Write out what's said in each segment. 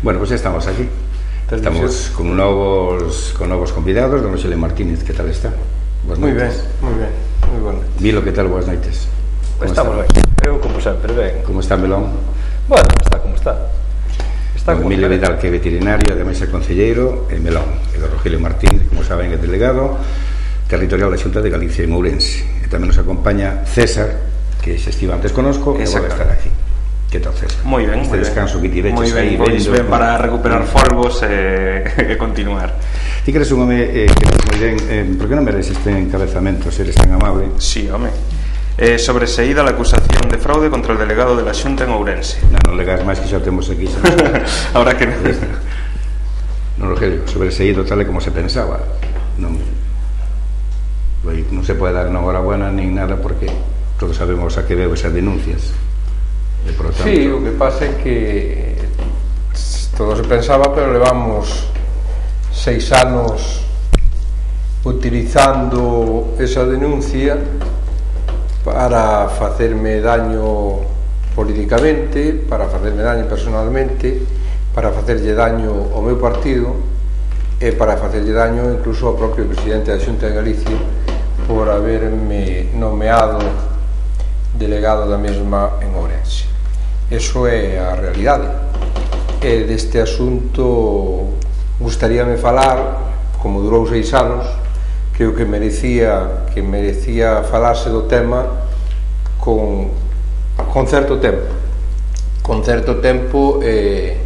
Bueno, pues ya estamos aquí. Estamos con novos convidados, don Rogelio Martínez, ¿qué tal está? Moi ben, moi bueno. Vilo, ¿qué tal? Boas noites. Estamos ben, eu como sempre ben. Como está Melón? Bueno, está como está. Está como Emilio Vidal, que é veterinario, ademais é concelleiro, e Melón, e don Rogelio Martínez, como saben, é delegado territorial da Xunta de Galicia en Ourense. E tamén nos acompaña César, que xa estive antes conosco, e volve a estar aquí. Que tal, César? Moi ben, este descanso que tiveches aí vendo para recuperar folgos e continuar. Ti que eres un home que moi ben, por que non me lees este encabezamento, se eres tan amable? Sí, home. Sobreseída la acusación de fraude contra el delegado de la Xunta en Ourense. Non legas máis que xa temos aquí. Ahora que non. Non, Rogelio, sobreseído tal e como se pensaba. Non se pode dar unha enhorabuena nin nada porque todos sabemos a que veo esas denuncias. Tanto... Sí, o que pasa é que todo se pensaba, pero levamos 6 anos utilizando esa denuncia para facerme daño políticamente, para facerme daño personalmente, para facerlle daño ao meu partido e para facerlle daño incluso ao propio presidente da Xunta de Galicia por haberme nomeado delegado da mesma en Ourense. Eso é a realidade. E deste asunto gustaríame falar, como durou 6 anos, creo que merecía falarse do tema con certo tempo e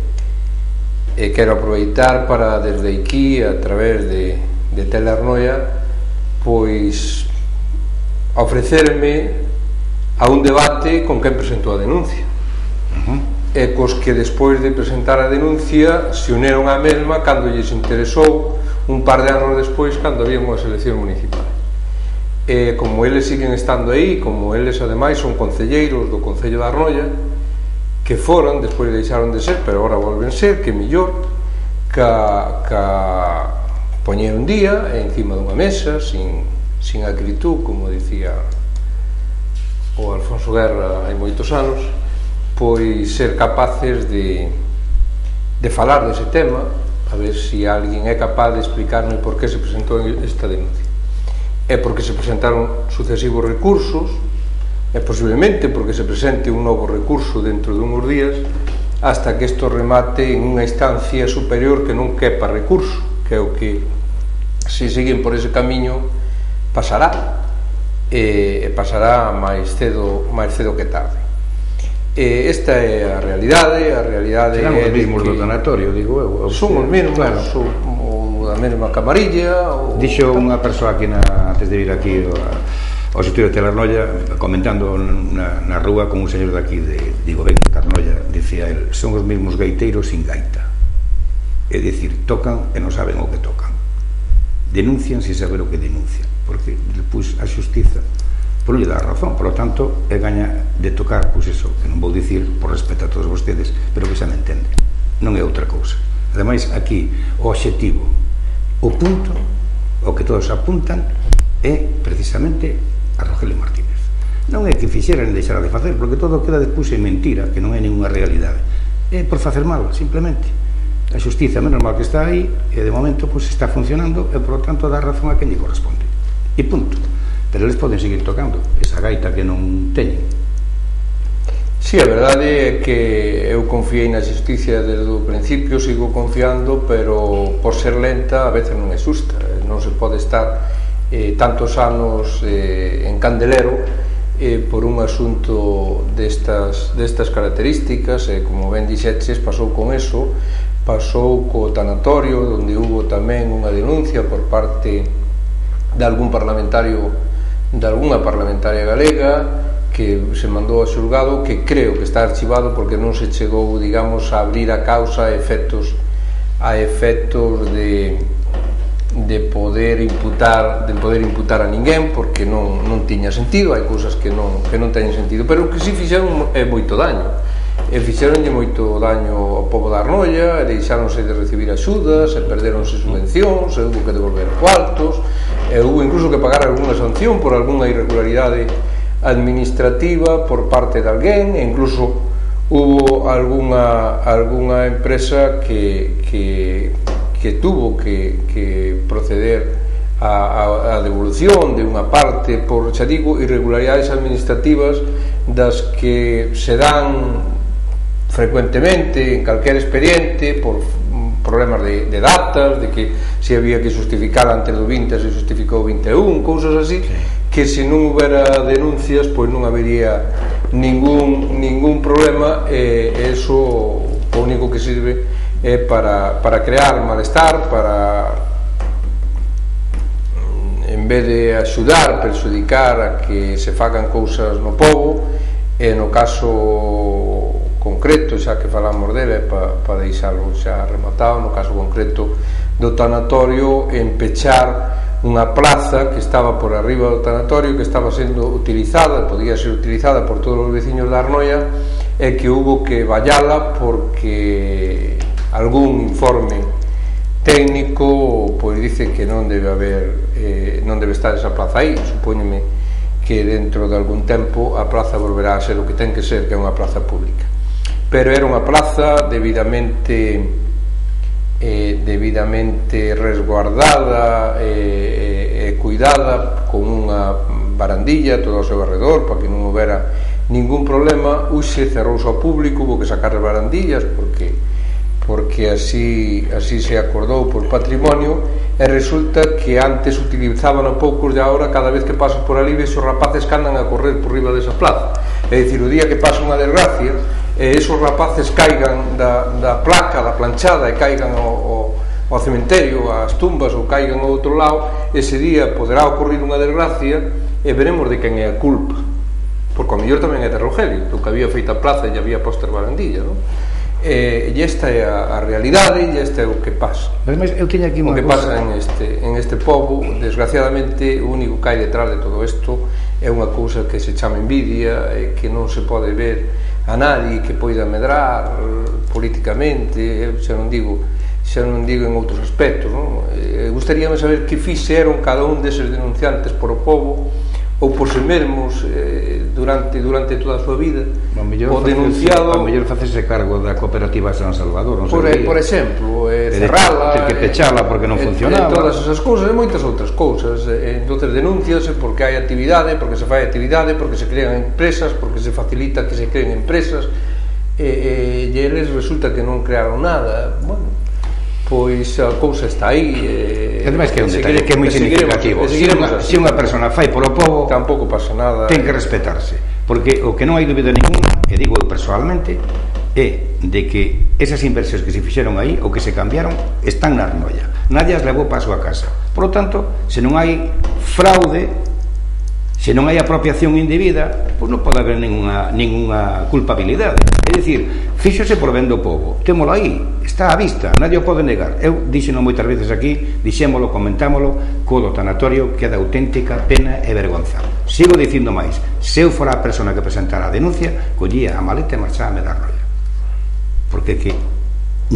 quero aproveitar para desde aquí, a través de Telernoia, pois ofrecerme a un debate con quen presentou a denuncia e cos que despois de presentar a denuncia se uneron á mesma cando lles interesou un par de anos despois cando había unha elección municipal. E como eles siguen estando aí, como eles ademais son concelleiros do Concello da Arnoia, que foron, despois deixaron de ser, pero agora volven ser, que mellor poñer un día encima dunha mesa sin acritud, como dicía o Alfonso Guerra hai moitos anos, pois ser capaces de falar dese tema, a ver se alguén é capaz de explicarme por que se presentou esta denuncia. É porque se presentaron sucesivos recursos, é posiblemente porque se presente un novo recurso dentro dunhos días, hasta que isto remate en unha instancia superior que non quepa recurso, que é o que, se seguen por ese camiño, pasará, e pasará máis cedo que tarde. Esta é a realidade. Serán os mesmos do tanatorio, digo eu. Son os mesmos, claro. Son da mesma camarilla. Dixo unha persoa aquí antes de vir aquí ao sitio de Telernoia, comentando na rúa con un señor daqui digo, ben, Telernoia, dicía el, son os mesmos gaiteiros sin gaita. É dicir, tocan e non saben o que tocan. Denuncian sin saber o que denuncian, porque despois a xustiza por lle dá razón, por lo tanto é gaña de tocar, pois eso, que non vou dicir por respeto a todos vostedes, pero que xa me entende, non é outra cousa. Ademais, aquí, o obxectivo, o punto, o que todos apuntan, é precisamente a Rogelio Martínez. Non é que fixeran e deixaran de facer, porque todo queda despois en mentira, que non é ninguna realidade. É por facer mal, simplemente. A xustiza, menos mal que está aí, e de momento, pois, está funcionando, e, por lo tanto, dá razón a quen lle corresponde. E punto. Pero eles poden seguir tocando esa gaita que non teñen. Si, a verdade é que eu confiei na xusticia desde o principio, sigo confiando, pero por ser lenta a veces non é xusta. Non se pode estar tantos anos en candelero por un asunto destas características, e como ben dixeches, pasou con eso, pasou co tanatorio, onde hubo tamén unha denuncia por parte de algún parlamentario, de alguna parlamentaria galega, que se mandou a xulgado, que creo que está archivado porque non se chegou, digamos, a abrir a causa a efectos de poder imputar a ninguén, porque non tiña sentido. Hai cousas que non teñen sentido, pero o que si fixeron é moito daño, e fixeronlle moito daño ao pobo da Arnoia, e deixáronse de recibir axudas, e perderonse subvencións, e hubo que devolver cuartos, e hubo incluso que pagar algunha sanción por algunha irregularidade administrativa por parte de alguén, e incluso hubo alguna empresa que tuvo que proceder a devolución de unha parte por, xa digo, irregularidades administrativas das que se dan frecuentemente en calquer expediente por problemas de datas, de que se había que justificar antes do 20 se justificou 21, cousas así, que se non houbera denuncias pois non habería ningún problema, eso o único que sirve é para crear malestar, para en vez de axudar, perxudicar a que se fagan cousas no pobo, e no caso concreto, xa que falamos dele, para deixalo xa rematado, no caso concreto do tanatorio, en pechar unha plaza que estaba por arriba do tanatorio, que estaba sendo utilizada, podía ser utilizada por todos os veciños da Arnoia, e que hubo que vallala porque algún informe técnico pois dice que non debe haber non debe estar esa plaza aí. Supóñeme que dentro de algún tempo a plaza volverá a ser o que ten que ser, que é unha plaza pública, pero era unha plaza debidamente resguardada e cuidada, con unha barandilla todo ao seu arredor para que non houbera ningún problema. Uxe cerrouse ao público, hubo que sacar as barandillas porque así se acordou por patrimonio, e resulta que antes utilizaban a poucos e agora cada vez que paso por ali ves os rapaces que andan a correr por riba desa plaza. É dicir, o día que pasa unha desgracia e esos rapaces caigan da placa, da planchada, e caigan ao cementerio, ás tumbas, ou caigan ao outro lado, ese día poderá ocurrir unha desgracia e veremos de quen é a culpa, porque ao mellor tamén é de Rogelio, do que había feito a plaza e había posto as barandillas, non? E esta é a realidade, e este é o que pasa. Mas eu teño aquí o que cousa... pasa en este pobo. Desgraciadamente, o único que hai detrás de todo isto é unha cousa que se chama envidia, e que non se pode ver a nadie que poida medrar políticamente. Eu xa non digo en outros aspectos, non? Gustaríame saber que fixeron cada un deses denunciantes por o pobo, ou por si mesmos, durante toda a súa vida. O denunciado... A mellor facese cargo da cooperativa San Salvador, non sei. Por exemplo, cerrala, ter que pechala porque non funcionaba, todas esas cousas, e moitas outras cousas. Entonces denúnciase porque hai actividade, porque se fai actividade, porque se crean empresas, porque se facilita que se creen empresas, e eles resulta que non crearon nada. Bueno, pois a cousa está aí, ademais que é un detalle que é moi significativo. Se unha persona fai polo pobo, tampouco pasa nada, ten que respetarse, porque o que non hai dúbida ninguna, e digo personalmente, é de que esas inversións que se fixeron aí, ou que se cambiaron, están na Arnoia, nadie as levou para a súa casa. Por lo tanto, se non hai fraude, se non hai apropiación indebida, pois non pode haber ninguna culpabilidade. É dicir, fíxose por ben do pobo, témolo aí, está á vista, nadie o pode negar. Eu díxeno moitas veces aquí, dixémolo, comentámolo, co do tanatorio que é de auténtica pena e vergonza. Sigo dicindo máis, se eu fora a persona que presentara a denuncia, collía a maleta e marchaba da Arnoia, porque que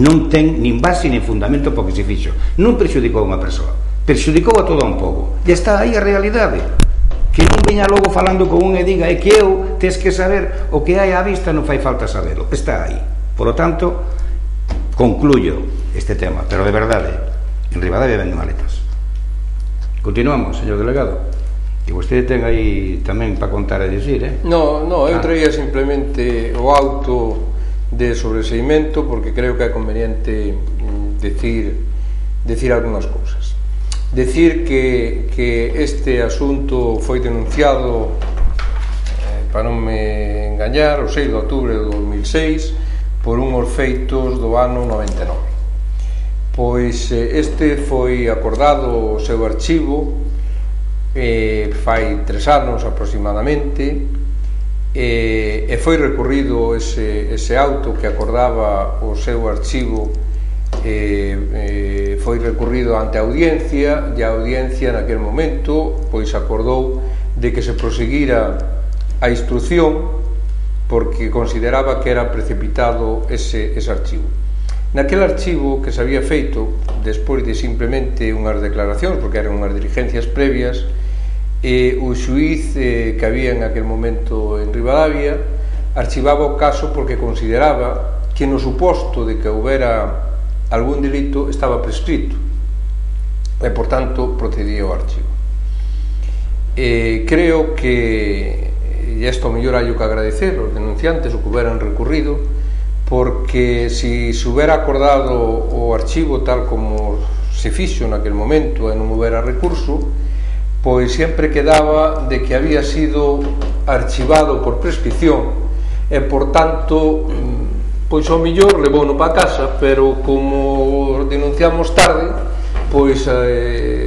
non ten nin base nin fundamento porque se fixo. Non perxudicou a unha persoa, perxudicou a todo un pobo, e está aí a realidade. Que non veña logo falando con un e diga é que eu tes que saber o que hai á vista, non fai falta sabelo, está aí. Por lo tanto, concluyo este tema, pero de verdade, en Ribadavia venden maletas. Continuamos, señor delegado, que vostede ten aí tamén para contar e dicir, No, eu traía simplemente o auto de sobreseimento, porque creo que é conveniente decir algunhas cousas. Decir que este asunto foi denunciado, para non me engañar, o 6 de outubro de 2006 por unhos feitos do ano 99. Pois este foi acordado o seu archivo fai 3 anos aproximadamente, e foi recurrido ese auto que acordaba o seu archivo, foi recurrido ante a audiencia, e a audiencia naquel momento pois acordou de que se proseguira a instrucción porque consideraba que era precipitado ese archivo. Naquel archivo que se había feito despois de simplemente unhas declaracións, porque eran unhas diligencias previas, o xuíz que había en aquel momento en Ribadavia archivaba o caso porque consideraba que no suposto de que houbera algún delito estaba prescrito e, por tanto, procedía ao archivo. Creo que, e isto mellor hai o que agradecer aos denunciantes o que houberan recurrido, porque se houbera acordado o archivo tal como se fixo naquel momento e non houbera recurso, pois sempre quedaba de que había sido archivado por prescripción e, por tanto, pois ao mellor levouno para casa, pero como denunciamos tarde, pois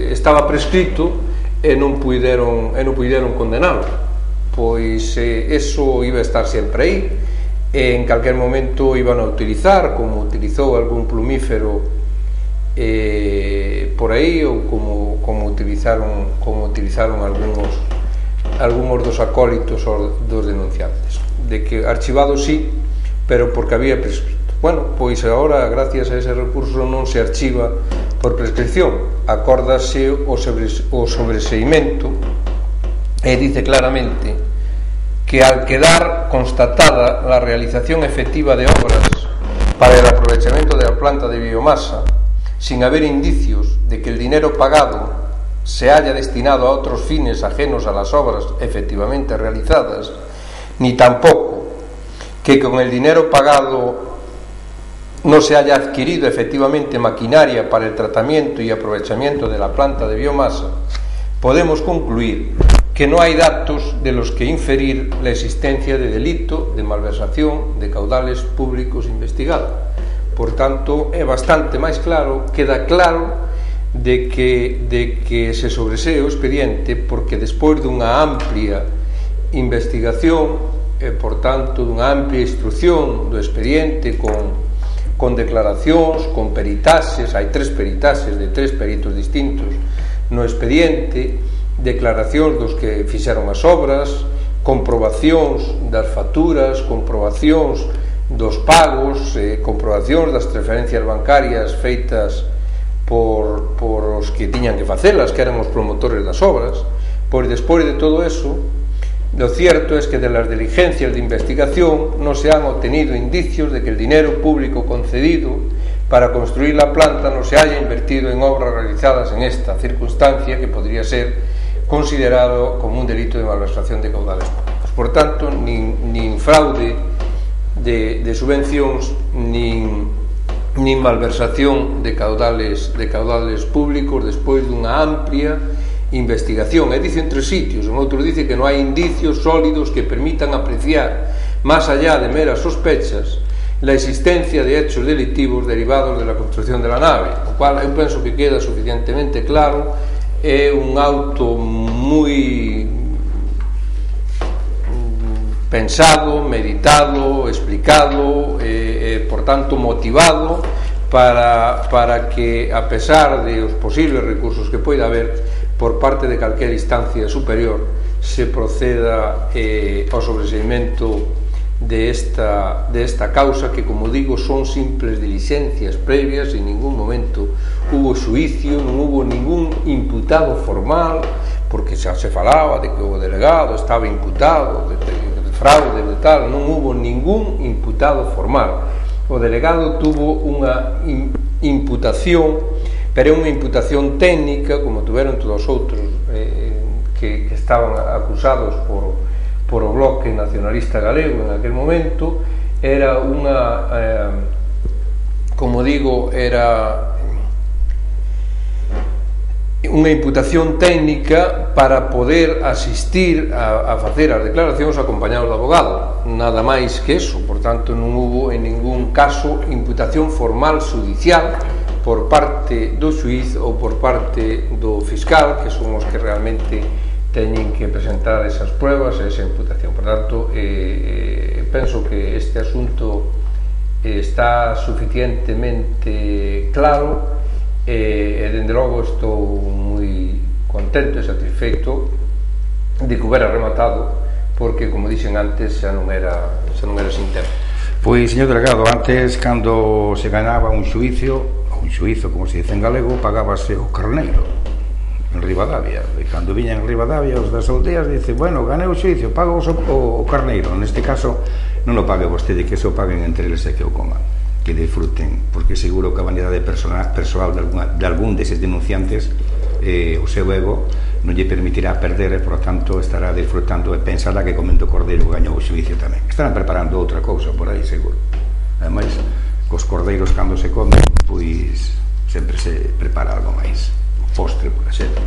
estaba prescrito e non puideron condenalo. Pois eso iba a estar sempre aí, e en calquer momento iban a utilizar, como utilizou algún plumífero por aí, ou como utilizaron algúns dos acólitos dos denunciantes, de que archivado sí, pero porque había prescrito. Bueno, pois agora, gracias a ese recurso, non se archiva por prescripción, acórdase o sobreseimento e dice claramente que al quedar constatada la realización efectiva de obras para el aprovechamiento de la planta de biomasa, sin haber indicios de que el dinero pagado se haya destinado a otros fines ajenos a las obras efectivamente realizadas, ni tampoco que con el dinero pagado no se haya adquirido efectivamente maquinaria para el tratamiento y aprovechamiento de la planta de biomasa, podemos concluir que no hay datos de los que inferir la existencia de delito de malversación de caudales públicos investigado. Por tanto, é bastante máis claro, queda claro de que se sobresee o expediente, porque despois dunha amplia investigación e, por tanto, dunha amplia instrucción do expediente con declaracións, con peritaxes, hai 3 peritaxes de 3 peritos distintos no expediente, declaracións dos que fixeron as obras, comprobacións das facturas, comprobacións dos pagos, comprobacións das transferencias bancarias feitas por os que tiñan que facelas, que eran os promotores das obras. Pois despois de todo eso, lo cierto es que de las diligencias de investigación no se han obtenido indicios de que el dinero público concedido para construir la planta no se haya invertido en obras realizadas en esta circunstancia, que podría ser considerado como un delito de malversación de caudales públicos. Por tanto, nin fraude de subvencións, nin malversación de caudales públicos despois dunha amplia investigación. E dice en 3 sitios, en outros dice que non hai indicios sólidos que permitan apreciar, máis allá de meras sospechas, la existencia de hechos delictivos derivados de la construcción de la nave, o cual eu penso que queda suficientemente claro. É un auto moi pensado, meditado, explicado, por tanto motivado para que, a pesar de os posibles recursos que poida haber por parte de calquera instancia superior, se proceda ao sobreseimento de esta causa, que, como digo, son simples diligencias previas. En ningún momento hubo xuicio, non hubo ningún imputado formal, porque xa se falaba de que o delegado estaba imputado de fraude, de tal. Non hubo ningún imputado formal. O delegado tuvo unha imputación, pero é unha imputación técnica, como tuveron todos os outros que estaban acusados por o Bloque Nacionalista Galego en aquel momento. Era unha, como digo, era unha imputación técnica para poder asistir a facer as declaracións acompañados do abogado, nada máis que eso. Por tanto, non hubo en ningún caso imputación formal judicial por parte do xuíz ou por parte do fiscal, que son os que realmente teñen que presentar esas pruebas e esa imputación. Por tanto, penso que este asunto está suficientemente claro, e dende logo estou moi contento e satisfeito de que houbera rematado, porque, como dixen antes, xa non era sin tempo. Pois, señor delegado, antes, cando se ganaba un xuizo, como se dice en galego, pagábase o carneiro en Ribadavia, e cando viñan en Ribadavia os das aldeas, dice, bueno, ganei o xuicio, pago o carneiro. Neste caso non o pague vostede, que se o paguen entre eles e que o coman, que disfruten, porque seguro que a vanidade persoal de algún deses denunciantes, o seu ego non lle permitirá perder, e por tanto estará disfrutando e pensará que Comendo Cordeiro gañou o xuicio tamén. Estarán preparando outra cousa por aí, seguro. Ademais, cos cordeiros cando se comen, pois sempre se prepara algo máis, postre, por exemplo.